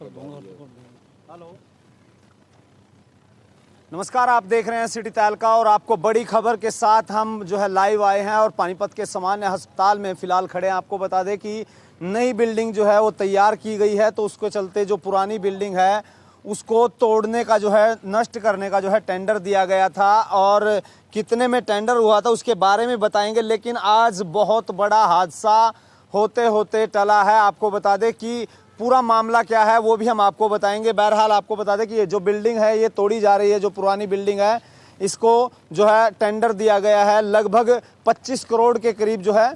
Hello, नमस्कार। आप देख रहे हैं सिटी तहलका और आपको बड़ी खबर के साथ हम जो है लाइव आए हैं और पानीपत के सामान्य अस्पताल में फिलहाल खड़े हैं। आपको बता दें कि नई बिल्डिंग जो है वो तैयार की गई है, तो उसको चलते जो पुरानी बिल्डिंग है उसको तोड़ने का जो है, नष्ट करने का जो है टेंडर दिया गया था और कितने में टेंडर हुआ था उसके बारे में बताएंगे। लेकिन आज बहुत बड़ा हादसा होते होते टला है। आपको बता दें कि पूरा मामला क्या है वो भी हम आपको बताएंगे। बहरहाल आपको बता दें कि ये जो बिल्डिंग है ये तोड़ी जा रही है, जो पुरानी बिल्डिंग है इसको जो है टेंडर दिया गया है। लगभग 25 करोड़ के करीब जो है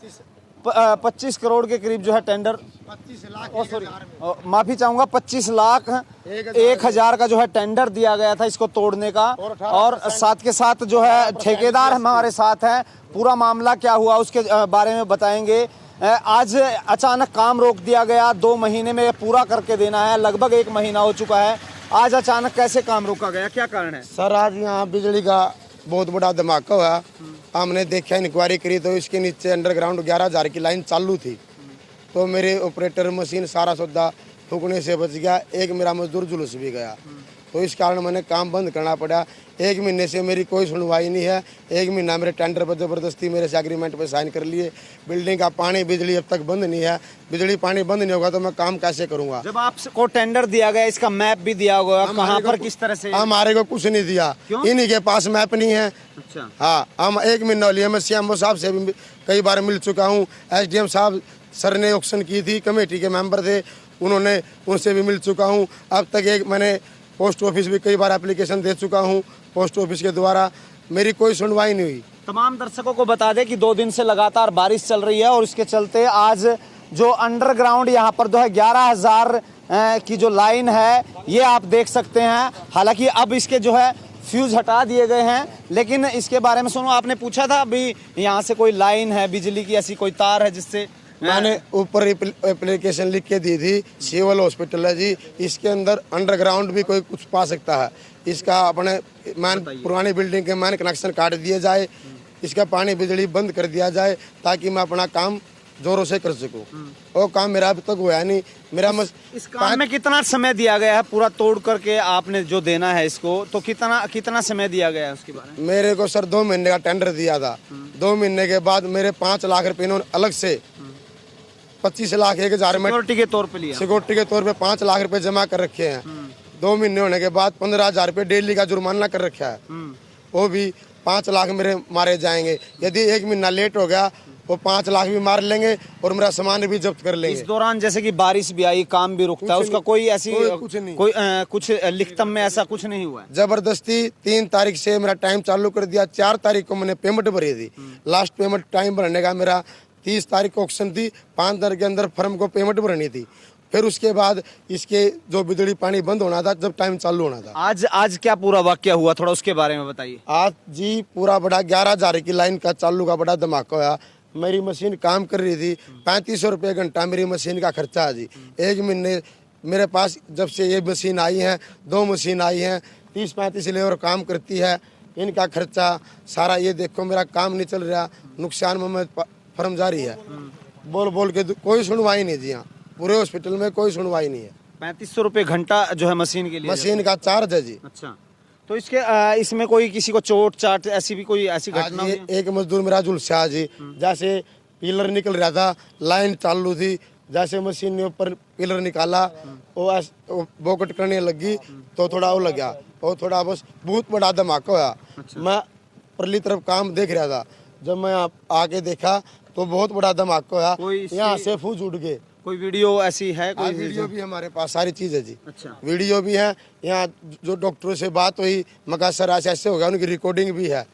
25 करोड़ के करीब जो है टेंडर, 25 लाख माफी चाहूंगा, 25 लाख 1,000 का जो है टेंडर दिया गया था इसको तोड़ने का। और साथ के साथ जो है ठेकेदार हमारे साथ हैं। पूरा मामला क्या हुआ उसके बारे में बताएंगे। आज अचानक काम रोक दिया गया, 2 महीने में पूरा करके देना है, लगभग 1 महीना हो चुका है। आज अचानक कैसे काम रोका गया, क्या कारण है? सर, आज यहाँ बिजली का बहुत बड़ा धमाका हुआ। हमने देखा, इंक्वायरी करी तो इसके नीचे अंडरग्राउंड 11,000 की लाइन चालू थी। तो मेरे ऑपरेटर मशीन सारा सौदा ठुकने से बच गया। एक मेरा मजदूर जुलूस भी गया, तो इस कारण मैंने काम बंद करना पड़ा। 1 महीने से मेरी कोई सुनवाई नहीं है। 1 महीना मेरे टेंडर पर जबरदस्ती मेरे से एग्रीमेंट पे साइन कर लिए। बिल्डिंग का पानी बिजली अब तक बंद नहीं है। बिजली पानी बंद नहीं होगा तो मैं काम कैसे करूंगा? जब आपको टेंडर दिया गया, इसका मैप भी दिया होगा, कहाँ पर किस तरह से? हमारे को कुछ नहीं दिया, इन्हीं के पास मैप नहीं है। अच्छा। हाँ, हम 1 महीना लिए। मैं सीएमओ साहब से भी कई बार मिल चुका हूँ। एसडीएम साहब सर ने ऑक्शन की थी, कमेटी के मेंबर थे, उन्होंने उनसे भी मिल चुका हूँ। अब तक मैंने पोस्ट ऑफिस भी कई बार एप्लीकेशन दे चुका हूँ। पोस्ट ऑफिस के द्वारा मेरी कोई सुनवाई नहीं हुई। तमाम दर्शकों को बता दें कि 2 दिन से लगातार बारिश चल रही है और इसके चलते आज जो अंडरग्राउंड यहाँ पर जो है 11,000 की जो लाइन है ये आप देख सकते हैं। हालांकि अब इसके जो है फ्यूज हटा दिए गए हैं, लेकिन इसके बारे में सुनो, आपने पूछा था अभी यहाँ से कोई लाइन है बिजली की, ऐसी कोई तार है जिससे? मैंने ऊपर एप्लीकेशन लिख के दी थी। सिविल हॉस्पिटल है जी, इसके अंदर अंडरग्राउंड भी कोई कुछ पा सकता है। इसका अपने पुरानी बिल्डिंग के मैन कनेक्शन काट दिए जाए, इसका पानी बिजली बंद कर दिया जाए ताकि मैं अपना काम जोरों से कर सकूं। वो काम मेरा अभी तक हुआ नहीं। मेरा इस काम में कितना समय दिया गया है? पूरा तोड़ करके आपने जो देना है इसको, तो कितना समय दिया गया है उसके बारे में? मेरे को सर 2 महीने का टेंडर दिया था। 2 महीने के बाद मेरे 5 लाख रुपए इन्होंने अलग से 25 लाख 1,000 में सिक्योरिटी के तौर पे लिया। सिक्योरिटी के तौर पे 5 लाख रुपए जमा कर रखे हैं। 2 महीने होने के बाद 15,000 रुपए डेली का जुर्माना कर रखा है। वो भी 5 लाख मेरे मारे जाएंगे। यदि 1 महीना लेट हो गया वो 5 लाख भी मार लेंगे और मेरा सामान भी जब्त कर लेंगे। इस दौरान जैसे कि बारिश भी आई, काम भी रुकता है, उसका कोई ऐसी कुछ नहीं, कुछ लिखितम में ऐसा कुछ नहीं हुआ? जबरदस्ती 3 तारीख से मेरा टाइम चालू कर दिया। 4 तारीख को मैंने पेमेंट भरी थी। लास्ट पेमेंट टाइम भरने का मेरा 30 तारीख को ऑक्शन थी। 5 दिन के अंदर फर्म को पेमेंट भरनी थी। फिर उसके बाद इसके जो बिजली पानी बंद होना था, जब टाइम चालू होना था। आज क्या पूरा वाक्य हुआ, थोड़ा उसके बारे में बताइए। आज जी पूरा बड़ा 11,000 की लाइन का चालू का बड़ा धमाका हुआ। मेरी मशीन काम कर रही थी। 3500 रुपये घंटा मेरी मशीन का खर्चा है जी। 1 महीने मेरे पास जब से ये मशीन आई है, 2 मशीन आई हैं, 30-35 लेबर काम करती है। इनका खर्चा सारा, ये देखो मेरा काम नहीं चल रहा, नुकसान में फर्म जारी है। बोल बोल के कोई सुनवाई नहीं जी। यहाँ पूरे हॉस्पिटल में कोई सुनवाई नहीं है। 3500 रुपये घंटा जो है मशीन के लिए, मशीन का चार्ज है जी। अच्छा, तो इसमें कोई किसी को चोट चाट ऐसी भी कोई ऐसी घटना हुई? एक मजदूर मेरा झुलसा जी, जैसे पिलर निकल रहा था, लाइन चालू थी, जैसे मशीन ने ऊपर पिलर निकाला वो बोकट करने लगी तो थोड़ा वो लग गया। वो थोड़ा बस बहुत बड़ा धमाका हुआ। अच्छा। मैं परली तरफ काम देख रहा था, जब मैं आके देखा तो बहुत बड़ा धमाका हुआ। यहाँ से फूस उड़ गए। कोई वीडियो ऐसी है? कोई वीडियो भी हमारे पास सारी चीज है जी। अच्छा। वीडियो भी है। यहाँ जो डॉक्टरों से बात हुई, मका सर ऐसे हो गया, उनकी रिकॉर्डिंग भी है।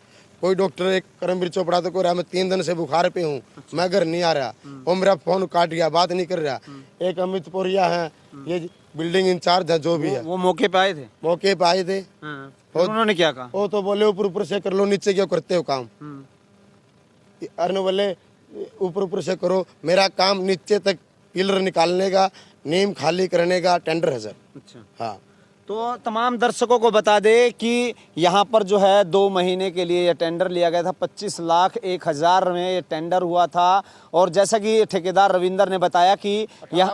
कोई डॉक्टर, एक करमवीर चोपड़ा तो को रहा मैं 3 दिन से बुखार पे हूँ। अच्छा। मैं घर नहीं आ रहा। वो मेरा फोन काट गया, बात नहीं कर रहा। एक अमित पोरिया है, ये बिल्डिंग इंचार्ज है जो भी है, वो मौके पे आए थे? मौके पे आए थे। उन्होंने क्या कहा? वो तो बोले ऊपर से कर लो, नीचे क्यों करते हो काम? अरे बोले ऊपर से करो, मेरा काम नीचे तक पिलर निकालने का, नीम खाली करने का टेंडर है सर। अच्छा। हाँ, तो तमाम दर्शकों को बता दे कि यहाँ पर जो है 2 महीने के लिए ये टेंडर लिया गया था। 25,01,000 में ये टेंडर हुआ था और जैसा कि ठेकेदार रविंदर ने बताया कि यह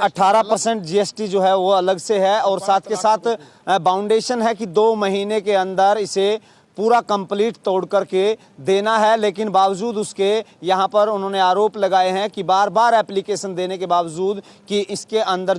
18% GST जो है वो अलग से है और साथ के साथ बाउंडेशन है कि 2 महीने के अंदर इसे पूरा कंप्लीट तोड़ करके देना है। लेकिन बावजूद उसके यहाँ पर उन्होंने आरोप लगाए हैं कि बार बार एप्लीकेशन देने के बावजूद कि इसके अंदर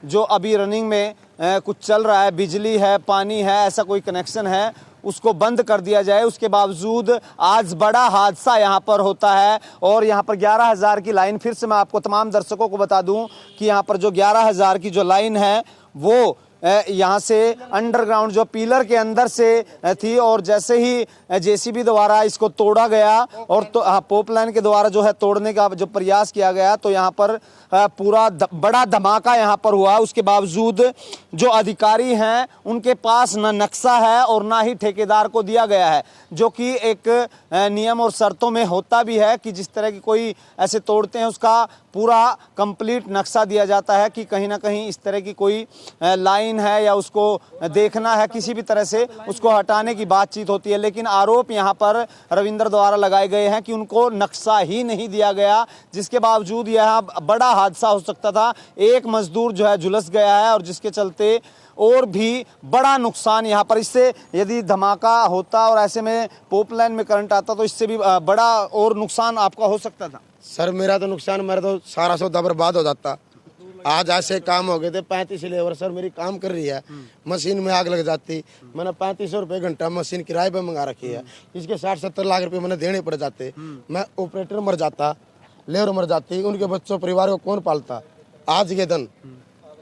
जो अभी रनिंग में कुछ चल रहा है, बिजली है, पानी है, ऐसा कोई कनेक्शन है, उसको बंद कर दिया जाए। उसके बावजूद आज बड़ा हादसा यहाँ पर होता है और यहाँ पर 11,000 की लाइन, फिर से मैं आपको तमाम दर्शकों को बता दूं कि यहाँ पर जो 11,000 की जो लाइन है वो यहाँ से अंडरग्राउंड जो पिलर के अंदर से थी और जैसे ही जेसीबी द्वारा इसको तोड़ा गया और तो पोप लाइन के द्वारा जो है तोड़ने का जो प्रयास किया गया तो यहाँ पर पूरा बड़ा धमाका यहाँ पर हुआ। उसके बावजूद जो अधिकारी हैं उनके पास न नक्शा है और ना ही ठेकेदार को दिया गया है, जो कि एक नियम और शर्तों में होता भी है कि जिस तरह की कोई ऐसे तोड़ते हैं उसका पूरा कंप्लीट नक्शा दिया जाता है कि कहीं ना कहीं इस तरह की कोई लाइन है या उसको देखना है, किसी भी तरह से उसको हटाने की बातचीत होती है। लेकिन आरोप यहाँ पर रविंदर द्वारा लगाए गए हैं कि उनको नक्शा ही नहीं दिया गया, जिसके बावजूद यह बड़ा हादसा हो सकता था। एक मजदूर जो है झुलस गया है और जिसके चलते और भी बड़ा नुकसान यहाँ पर, इससे यदि धमाका होता और ऐसे में पोप लाइन में करंट आता तो इससे भी बड़ा और नुकसान आपका हो सकता था। सर मेरा तो नुकसान, मेरा तो सारा सौदा बर्बाद हो जाता। आज ऐसे काम हो गए थे, 35 लेबर सर मेरी काम कर रही है, मशीन में आग लग जाती। मैंने 3500 रुपये घंटा मशीन किराए पे मंगा रखी है, इसके 60-70 लाख रुपए मैंने देने पड़ जाते। मैं ऑपरेटर मर जाता, लेबर मर जाती, उनके बच्चों परिवार को कौन पालता? आज के दिन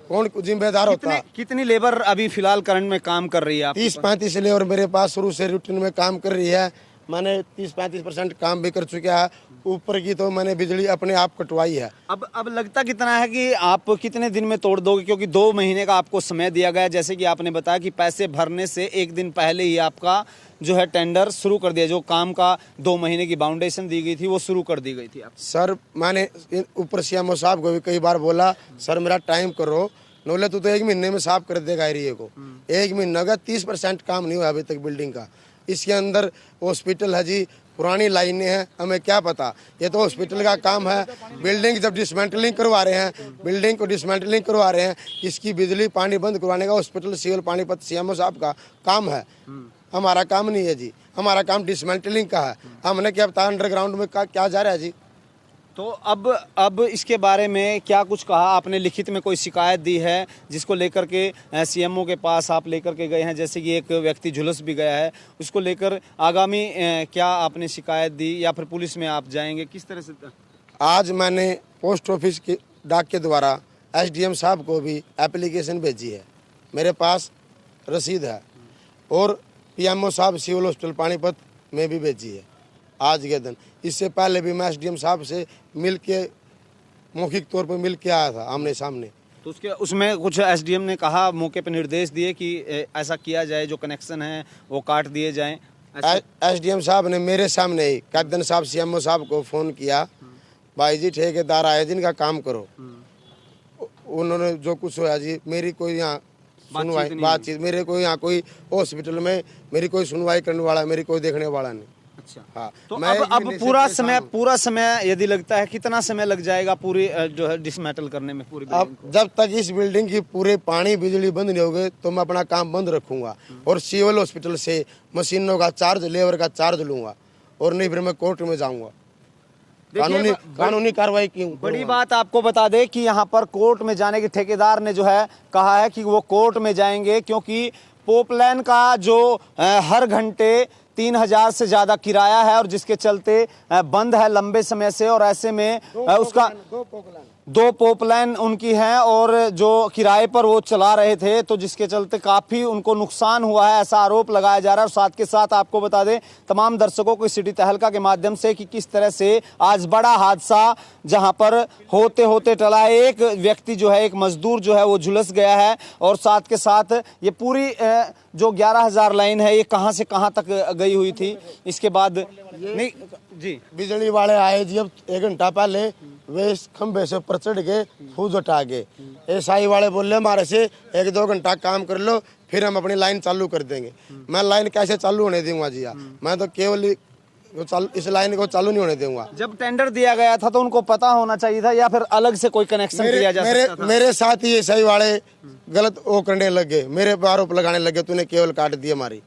कौन जिम्मेदार होता? कितनी लेबर अभी फिलहाल करंट में काम कर रही है? 30-35 लेबर मेरे पास शुरू से रूटीन में काम कर रही है। मैंने 30-35% काम भी कर चुका है, ऊपर की तो मैंने बिजली अपने आप कटवाई है। अब लगता कितना है कि आप कितने दिन में तोड़ दोगे, क्योंकि 2 महीने का आपको समय दिया गया, जैसे कि आपने बताया कि पैसे भरने से 1 दिन पहले ही आपका जो है टेंडर शुरू कर दिया, जो काम का 2 महीने की बाउंडेशन दी गई थी वो शुरू कर दी गई थी। आप सर मैंने ऊपर सीएमओ साहब को भी कई बार बोला, सर मेरा टाइम करो, नोले तो 1 महीने में साफ कर देगा एरिया को। 1 महीने का 30% काम नहीं हुआ अभी तक बिल्डिंग का। इसके अंदर हॉस्पिटल है जी, पुरानी लाइनें हैं, हमें क्या पता, ये तो हॉस्पिटल का काम है। बिल्डिंग जब डिसमेंटलिंग करवा रहे हैं, बिल्डिंग को डिसमेंटलिंग करवा रहे हैं, इसकी बिजली पानी बंद करवाने का हॉस्पिटल सिविल पानीपत सीएमओ साहब का काम है, हमारा काम नहीं है जी। हमारा काम डिसमेंटलिंग का है। हमने क्या पता अंडरग्राउंड में क्या जा रहा है जी। तो अब इसके बारे में क्या कुछ कहा आपने? लिखित में कोई शिकायत दी है जिसको लेकर के सीएमओ के पास आप लेकर के गए हैं? जैसे कि एक व्यक्ति झुलस भी गया है, उसको लेकर आगामी क्या आपने शिकायत दी या फिर पुलिस में आप जाएंगे, किस तरह से? आज मैंने पोस्ट ऑफिस के डाक के द्वारा SDM साहब को भी एप्लीकेशन भेजी है, मेरे पास रसीद है, और PMO साहब सिविल हॉस्पिटल पानीपत में भी भेजी है आज के दिन। इससे पहले भी मैं SDM साहब से मिल के मौखिक तौर पर मिल के आया था आमने सामने। तो उसमें कुछ SDM ने कहा, मौके पर निर्देश दिए कि ऐसा किया जाए, जो कनेक्शन है वो काट दिए जाएं? SDM साहब ने मेरे सामने ही कैप्टन साहब CMO साहब को फ़ोन किया, भाई जी ठेकेदार आए जिनका काम करो। उन्होंने जो कुछ हुआ जी, मेरी कोई यहाँ सुनवाई बातचीत, मेरे को यहाँ कोई हॉस्पिटल में मेरी कोई सुनवाई करने वाला, मेरी कोई देखने वाला नहीं। अच्छा, हाँ। तो अब पूरा समय यदि लगता है, कितना समय लग जाएगा पूरी जो है डिसमेटल करने में पूरी? अब जब तक इस बिल्डिंग की पूरे पानी बिजली बंद नहीं होगी तो मैं अपना काम बंद रखूंगा और सिविल हॉस्पिटल से मशीनों का चार्ज, लेबर का चार्ज लूंगा, और नहीं फिर मैं कोर्ट में जाऊंगा, कानूनी कार्रवाई की। बड़ी बात आपको बता दें कि यहाँ पर कोर्ट में जाने के ठेकेदार ने जो है कहा है कि वो कोर्ट में जाएंगे, क्योंकि पोपलाइन का जो हर घंटे 3,000 से ज़्यादा किराया है और जिसके चलते बंद है लंबे समय से, और ऐसे में उसका 2 पोपलाइन उनकी हैं और जो किराए पर वो चला रहे थे, तो जिसके चलते काफ़ी उनको नुकसान हुआ है, ऐसा आरोप लगाया जा रहा है। और साथ के साथ आपको बता दें तमाम दर्शकों को सिटी तहलका के माध्यम से कि किस तरह से आज बड़ा हादसा जहां पर होते होते टला है। एक व्यक्ति जो है, एक मजदूर जो है वो झुलस गया है, और साथ के साथ ये पूरी जो 11,000 लाइन है ये कहां से कहां तक गई हुई थी। इसके बाद नहीं जी, बिजली वाले आए जी अब 1 घंटा पहले, वे इस खंभे से ऊपर चढ़ के फूज उठा के एसआई वाले बोले हमारे से 1-2 घंटा काम कर लो फिर हम अपनी लाइन चालू कर देंगे। मैं लाइन कैसे चालू होने दूंगा जी? मैं तो केवल इस लाइन को चालू नहीं होने दूंगा। जब टेंडर दिया गया था तो उनको पता होना चाहिए था या फिर अलग से कोई कनेक्शन दिया जा सकता था? मेरे साथ ही एसआई वाले गलत वो करने लगे, मेरे पर आरोप लगाने लगे तूने केवल काट दी हमारी।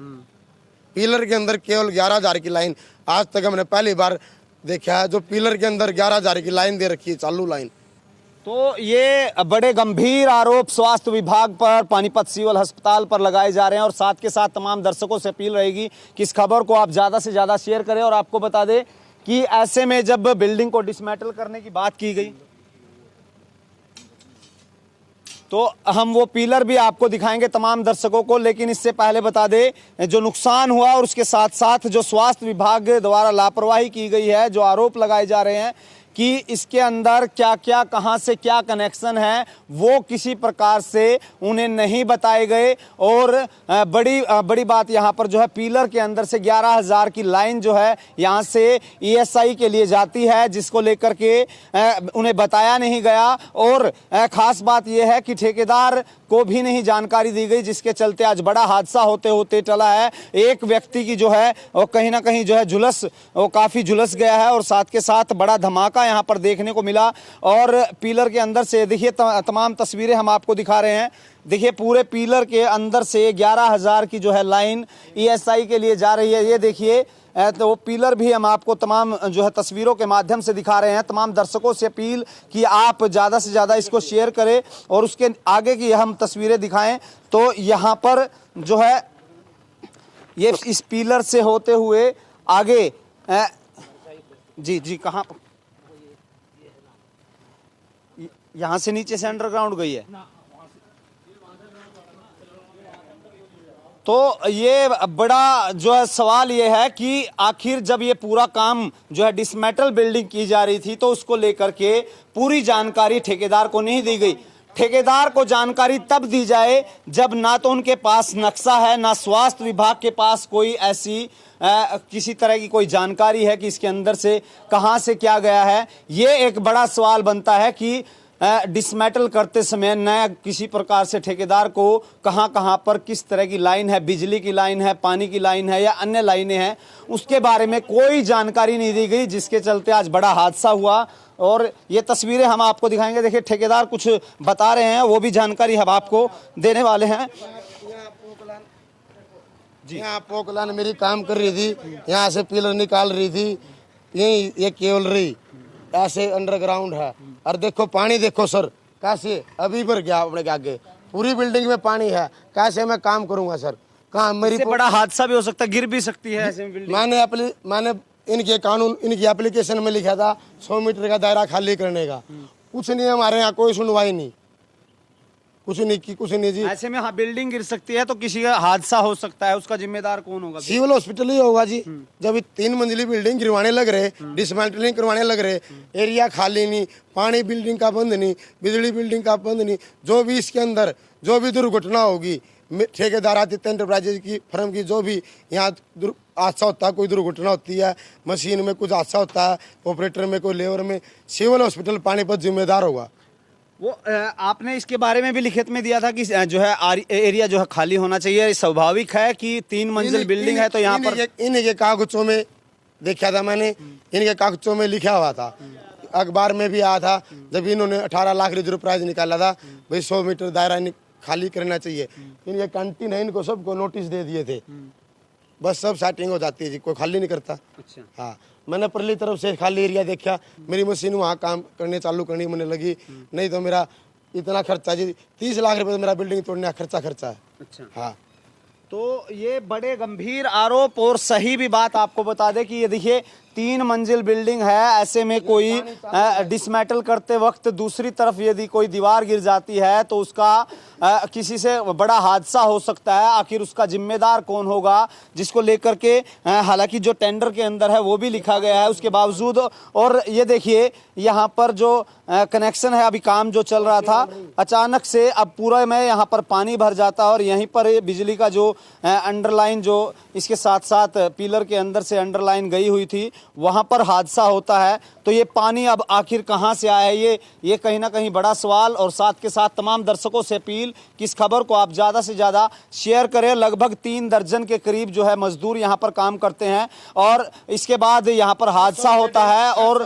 पिलर के अंदर केवल 11,000 की लाइन आज तक हमने पहली बार देखा है जो पिलर के अंदर 11,000 की लाइन दे रखी है, चालू लाइन। तो ये बड़े गंभीर आरोप स्वास्थ्य विभाग पर, पानीपत सिविल अस्पताल पर लगाए जा रहे हैं और साथ के साथ तमाम दर्शकों से अपील रहेगी कि इस खबर को आप ज़्यादा से ज़्यादा शेयर करें। और आपको बता दें कि ऐसे में जब बिल्डिंग को डिसमेंटल करने की बात की गई तो हम वो पिलर भी आपको दिखाएंगे तमाम दर्शकों को, लेकिन इससे पहले बता दें जो नुकसान हुआ और उसके साथ साथ जो स्वास्थ्य विभाग द्वारा लापरवाही की गई है, जो आरोप लगाए जा रहे हैं कि इसके अंदर क्या क्या कहां से क्या कनेक्शन है वो किसी प्रकार से उन्हें नहीं बताए गए। और बड़ी बात यहां पर जो है पिलर के अंदर से 11,000 की लाइन जो है यहां से ईएसआई के लिए जाती है, जिसको लेकर के उन्हें बताया नहीं गया। और खास बात यह है कि ठेकेदार को भी नहीं जानकारी दी गई, जिसके चलते आज बड़ा हादसा होते होते टला है। एक व्यक्ति की जो है वो कहीं ना कहीं जो है वो काफी झुलस गया है और साथ के साथ बड़ा धमाका यहाँ पर देखने को मिला। और पिलर के अंदर से देखिए तमाम तस्वीरें हम आपको दिखा रहे हैं। देखिए पूरे पिलर के अंदर से 11,000 की जो है लाइन ईएसआई के लिए जा रही है। ये देखिए तो वो पिलर भी हम आपको तमाम जो है तस्वीरों के माध्यम से दिखा रहे हैं। तमाम दर्शकों से अपील कि आप ज़्यादा से ज़्यादा इसको शेयर करें और उसके आगे की हम तस्वीरें दिखाएं। तो यहाँ पर जो है ये इस पिलर से होते हुए आगे जी कहाँ यहाँ से नीचे से अंडरग्राउंड गई है। तो ये बड़ा जो है सवाल ये है कि आखिर जब ये पूरा काम जो है डिसमेटल बिल्डिंग की जा रही थी तो उसको लेकर के पूरी जानकारी ठेकेदार को नहीं दी गई। ठेकेदार को जानकारी तब दी जाए जब ना तो उनके पास नक्शा है, ना स्वास्थ्य विभाग के पास कोई ऐसी किसी तरह की कोई जानकारी है कि इसके अंदर से कहां से क्या गया है। ये एक बड़ा सवाल बनता है कि डिसमेटल करते समय न किसी प्रकार से ठेकेदार को कहां पर किस तरह की लाइन है, बिजली की लाइन है, पानी की लाइन है या अन्य लाइनें हैं, उसके बारे में कोई जानकारी नहीं दी गई, जिसके चलते आज बड़ा हादसा हुआ। और ये तस्वीरें हम आपको दिखाएंगे। देखिए ठेकेदार कुछ बता रहे हैं, वो भी जानकारी हम आपको देने वाले हैं। जी यहाँ पोकलान मेरी काम कर रही थी, यहाँ से पिलर निकाल रही थी, यही ये केवल रही ऐसे अंडरग्राउंड है। और देखो पानी देखो सर कैसे अभी भर गया अपने के आगे, पूरी बिल्डिंग में पानी है, कैसे मैं काम करूंगा सर? कहाँ मेरी बड़ा हादसा भी हो सकता है, गिर भी सकती है ऐसे बिल्डिंग। मैंने इनके कानून इनकी एप्लीकेशन में लिखा था 100 मीटर का दायरा खाली करने का, कुछ नहीं, हमारे यहाँ कोई सुनवाई नहीं, कुछ नहीं जी। ऐसे में हाँ बिल्डिंग गिर सकती है तो किसी का हादसा हो सकता है, उसका जिम्मेदार कौन होगा? सिविल हॉस्पिटल ही होगा जी। जब 3 मंजिली बिल्डिंग गिरवाने लग रहे, डिसमेंटलिंग करवाने लग रहे, एरिया खाली नहीं, पानी बिल्डिंग का बंद नहीं, बिजली बिल्डिंग का बंद नहीं, जो भी इसके अंदर जो भी दुर्घटना होगी, ठेकेदार आदित्य एंटरप्राइजेज की फर्म की जो भी यहाँ हादसा होता है, कोई दुर्घटना होती है, मशीन में कुछ हादसा होता है, ऑपरेटर में कोई लेबर में, सिविल हॉस्पिटल पानीपत जिम्मेदार होगा। वो आपने इसके बारे में भी लिखित में दिया था कि जो है एरिया जो है खाली होना चाहिए। स्वाभाविक है कि 3 मंजिल बिल्डिंग है तो यहाँ पर इनके कागजों में देखा था मैंने, इनके कागजों में लिखा हुआ था, अखबार में भी आया था जब इन्होंने 18 लाख रिजर्व प्राइज निकाला था, भाई 100 मीटर दायरा खाली करना चाहिए। इनके कैंटीन है, इनको सबको नोटिस दे दिए थे, बस सब सेटिंग हो जाती है जी, कोई खाली नहीं करता। अच्छा। हाँ मैंने परली तरफ से खाली एरिया देखा, मेरी मशीन वहाँ काम करने चालू करनी मैंने लगी, नहीं तो मेरा इतना खर्चा जी 30 लाख रुपए मेरा बिल्डिंग तोड़ने का खर्चा है। अच्छा। हाँ तो ये बड़े गंभीर आरोप और सही भी बात आपको बता दें कि ये देखिए 3 मंजिल बिल्डिंग है, ऐसे में कोई डिसमेटल करते वक्त दूसरी तरफ यदि कोई दीवार गिर जाती है तो उसका किसी से बड़ा हादसा हो सकता है। आखिर उसका जिम्मेदार कौन होगा, जिसको लेकर के हालांकि जो टेंडर के अंदर है वो भी लिखा गया है उसके बावजूद। और ये देखिए यहाँ पर जो कनेक्शन है, अभी काम जो चल रहा था, अचानक से अब पूरा में यहाँ पर पानी भर जाता है और यहीं पर बिजली का जो अंडरलाइन जो इसके साथ साथ पिलर के अंदर से अंडरलाइन गई हुई थी वहां पर हादसा होता है। तो ये पानी अब आखिर कहां से आया है, ये कहीं ना कहीं बड़ा सवाल। और साथ के साथ तमाम दर्शकों से अपील कि इस खबर को आप ज़्यादा से ज़्यादा शेयर करें। लगभग 3 दर्जन के करीब जो है मजदूर यहाँ पर काम करते हैं और इसके बाद यहाँ पर हादसा होता है। और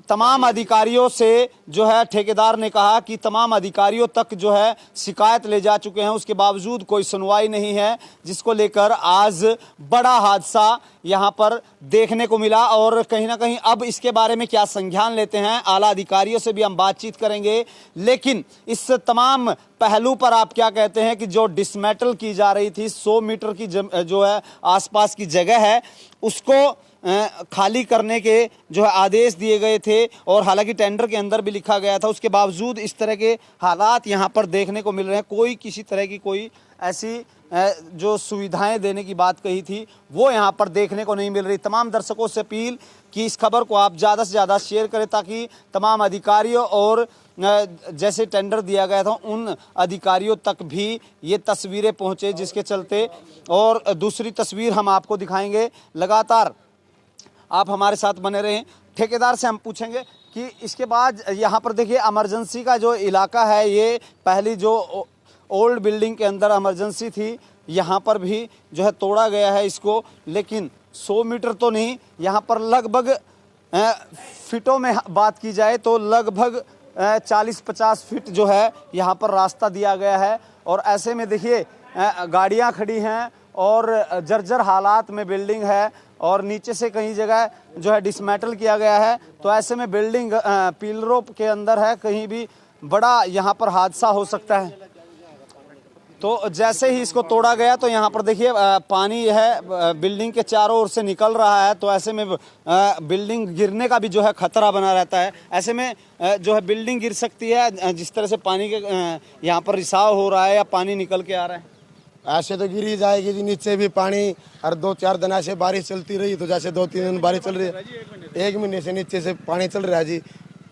तमाम अधिकारियों से जो है ठेकेदार ने कहा कि तमाम अधिकारियों तक जो है शिकायत ले जा चुके हैं, उसके बावजूद कोई सुनवाई नहीं है, जिसको लेकर आज बड़ा हादसा यहां पर देखने को मिला। और कहीं ना कहीं अब इसके बारे में क्या संज्ञान लेते हैं, आला अधिकारियों से भी हम बातचीत करेंगे। लेकिन इस तमाम पहलू पर आप क्या कहते हैं कि जो डिसमेटल की जा रही थी 100 मीटर की जो है आसपास की जगह है, उसको खाली करने के जो है आदेश दिए गए थे और हालांकि टेंडर के अंदर भी लिखा गया था, उसके बावजूद इस तरह के हालात यहां पर देखने को मिल रहे हैं। कोई किसी तरह की कोई ऐसी जो सुविधाएं देने की बात कही थी वो यहां पर देखने को नहीं मिल रही। तमाम दर्शकों से अपील कि इस खबर को आप ज़्यादा से ज़्यादा शेयर करें ताकि तमाम अधिकारियों और जैसे टेंडर दिया गया था उन अधिकारियों तक भी ये तस्वीरें पहुंचे, जिसके चलते। और दूसरी तस्वीर हम आपको दिखाएंगे, लगातार आप हमारे साथ बने रहें। ठेकेदार से हम पूछेंगे कि इसके बाद यहाँ पर देखिए इमरजेंसी का जो इलाका है, ये पहली जो ओल्ड बिल्डिंग के अंदर इमरजेंसी थी, यहाँ पर भी जो है तोड़ा गया है इसको। लेकिन 100 मीटर तो नहीं, यहाँ पर लगभग फीटों में बात की जाए तो लगभग 40-50 फीट जो है यहाँ पर रास्ता दिया गया है। और ऐसे में देखिए गाड़ियाँ खड़ी हैं और जर्जर हालात में बिल्डिंग है और नीचे से कई जगह जो है डिसमेटल किया गया है। तो ऐसे में बिल्डिंग पिलरों के अंदर है, कहीं भी बड़ा यहाँ पर हादसा हो सकता है। तो जैसे ही इसको तोड़ा गया तो यहाँ पर देखिए पानी है बिल्डिंग के चारों ओर से निकल रहा है। तो ऐसे में बिल्डिंग गिरने का भी जो है खतरा बना रहता है। ऐसे में जो है बिल्डिंग गिर सकती है, जिस तरह से पानी के यहाँ पर रिसाव हो रहा है या पानी निकल के आ रहा है। ऐसे तो गिर ही जाएगी जी, नीचे भी पानी। हर 2-4 दिन ऐसे बारिश चलती रही तो जैसे 2-3 दिन बारिश चल रही है, 1 महीने से नीचे से पानी चल रहा है जी।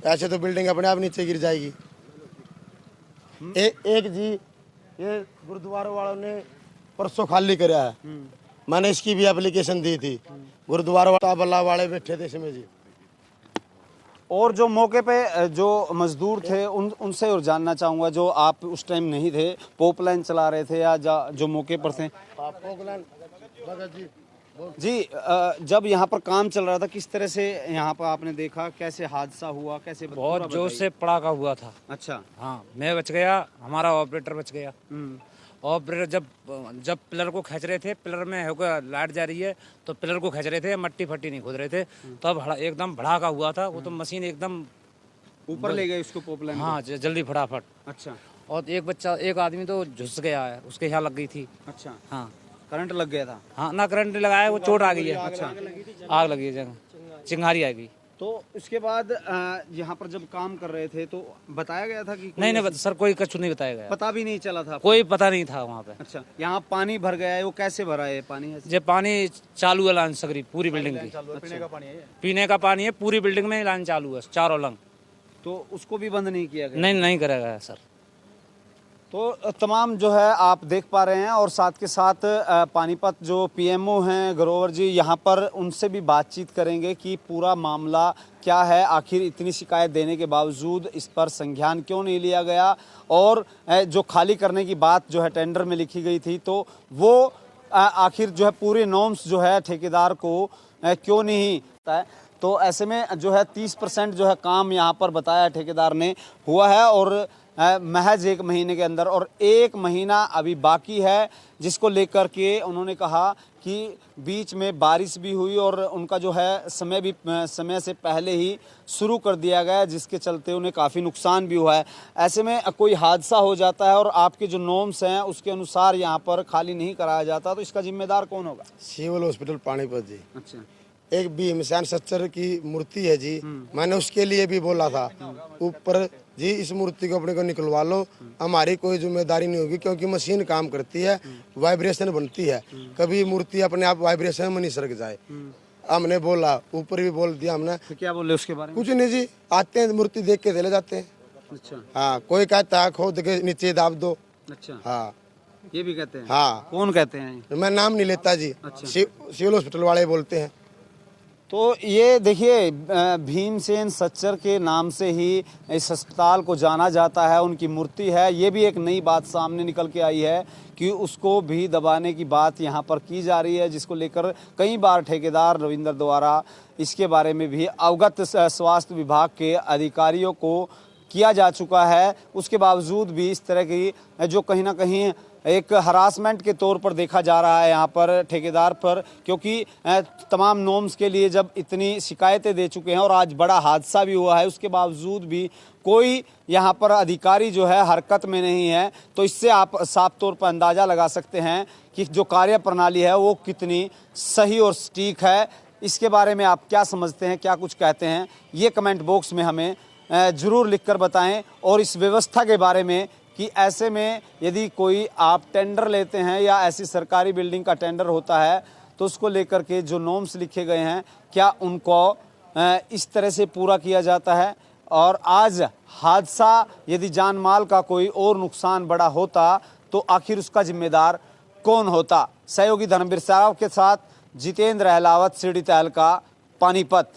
ऐसे तो बिल्डिंग अपने आप नीचे गिर जाएगी। एक जी ये गुरुद्वारा वालों ने परसों खाली कराया है, मैंने इसकी भी एप्लीकेशन दी थी। गुरुद्वारा बल्ला वाले बैठे थे इसमें जी। और जो मौके पे जो मजदूर थे उनसे और जानना चाहूँगा, जो आप उस टाइम नहीं थे, पोप लाइन चला रहे थे या जो मौके पर थे। जी जब यहाँ पर काम चल रहा था किस तरह से यहाँ पर आपने देखा, कैसे हादसा हुआ, कैसे? बहुत जोर से पड़ाका हुआ था। अच्छा। हाँ, मैं बच गया, हमारा ऑपरेटर बच गया। ऑपरेटर जब पिलर को खींच रहे थे, पिलर में होकर लाइट जा रही है तो पिलर को खींच रहे थे, मट्टी फट्टी नहीं खोद रहे थे, तब एकदम भड़ाका हुआ था। वो तो मशीन एकदम ऊपर ले गए उसको पोप लाइन। हाँ, जल्दी फटाफट। अच्छा। और एक आदमी तो झुस गया है, उसके यहाँ लग गई थी। अच्छा। हाँ, करंट लग गया था। हाँ ना, करंट लगाया, वो चोट आ गई है। अच्छा, आग लगी है, चिंगारी आ गई। तो उसके बाद यहाँ पर जब काम कर रहे थे तो बताया गया था कि नहीं सर, कोई कुछ नहीं बताया गया, पता भी नहीं चला था, कोई पता नहीं था वहाँ पे। अच्छा, यहाँ पानी भर गया है, वो कैसे भरा है पानी? जब पानी चालू है लाइन सगरी पूरी बिल्डिंग की, पीने का पानी है, पूरी बिल्डिंग में लाइन चालू है चारों लंग। तो उसको भी बंद नहीं किया गया? नहीं करेगा सर। तो तमाम जो है आप देख पा रहे हैं और साथ के साथ पानीपत जो पीएमओ हैं ग्रोवर जी, यहाँ पर उनसे भी बातचीत करेंगे कि पूरा मामला क्या है, आखिर इतनी शिकायत देने के बावजूद इस पर संज्ञान क्यों नहीं लिया गया। और जो खाली करने की बात जो है टेंडर में लिखी गई थी तो वो आखिर जो है पूरे नॉर्म्स जो है ठेकेदार को क्यों नहीं है। तो ऐसे में जो है 30% जो है काम यहाँ पर बताया ठेकेदार ने हुआ है और महज 1 महीने के अंदर, और 1 महीना अभी बाकी है, जिसको लेकर के उन्होंने कहा कि बीच में बारिश भी हुई और उनका जो है समय से पहले ही शुरू कर दिया गया, जिसके चलते उन्हें काफ़ी नुकसान भी हुआ है। ऐसे में कोई हादसा हो जाता है और आपके जो नॉर्म्स हैं उसके अनुसार यहाँ पर खाली नहीं कराया जाता, तो इसका जिम्मेदार कौन होगा? सिविल हॉस्पिटल पानीपत जी। अच्छा। एक भीमसेन सच्चर की मूर्ति है जी, मैंने उसके लिए भी बोला था ऊपर जी इस मूर्ति को अपने को निकलवा लो, हमारी कोई जिम्मेदारी नहीं होगी, क्योंकि मशीन काम करती है, वाइब्रेशन बनती है, कभी मूर्ति अपने आप वाइब्रेशन में नहीं सरक जाए। हमने बोला, ऊपर भी बोल दिया हमने। तो क्या बोले उसके बारे में? कुछ नहीं जी, आते हैं मूर्ति देख के चले जाते हैं। अच्छा। हाँ, कोई कहता है खोद के नीचे दाब दो। अच्छा। हाँ, ये भी कहते हैं? हाँ। कौन कहते हैं? मैं नाम नहीं लेता जी। अच्छा। सिविल हॉस्पिटल वाले बोलते हैं। तो ये देखिए भीमसेन सच्चर के नाम से ही इस अस्पताल को जाना जाता है, उनकी मूर्ति है। ये भी एक नई बात सामने निकल के आई है कि उसको भी दबाने की बात यहाँ पर की जा रही है, जिसको लेकर कई बार ठेकेदार रविंद्र द्वारा इसके बारे में भी अवगत स्वास्थ्य विभाग के अधिकारियों को किया जा चुका है। उसके बावजूद भी इस तरह की जो कहीं ना कहीं एक हरासमेंट के तौर पर देखा जा रहा है यहाँ पर ठेकेदार पर, क्योंकि तमाम नॉर्म्स के लिए जब इतनी शिकायतें दे चुके हैं और आज बड़ा हादसा भी हुआ है, उसके बावजूद भी कोई यहाँ पर अधिकारी जो है हरकत में नहीं है, तो इससे आप साफ तौर पर अंदाज़ा लगा सकते हैं कि जो कार्य प्रणाली है वो कितनी सही और सटीक है। इसके बारे में आप क्या समझते हैं, क्या कुछ कहते हैं, ये कमेंट बॉक्स में हमें ज़रूर लिखकर बताएं। और इस व्यवस्था के बारे में कि ऐसे में यदि कोई आप टेंडर लेते हैं या ऐसी सरकारी बिल्डिंग का टेंडर होता है तो उसको लेकर के जो नॉर्म्स लिखे गए हैं क्या उनको इस तरह से पूरा किया जाता है। और आज हादसा यदि जान माल का कोई और नुकसान बड़ा होता तो आखिर उसका जिम्मेदार कौन होता। सहयोगी धर्मवीर साहब के साथ जितेंद्र अहलावत, सीढ़ी तहलका, पानीपत।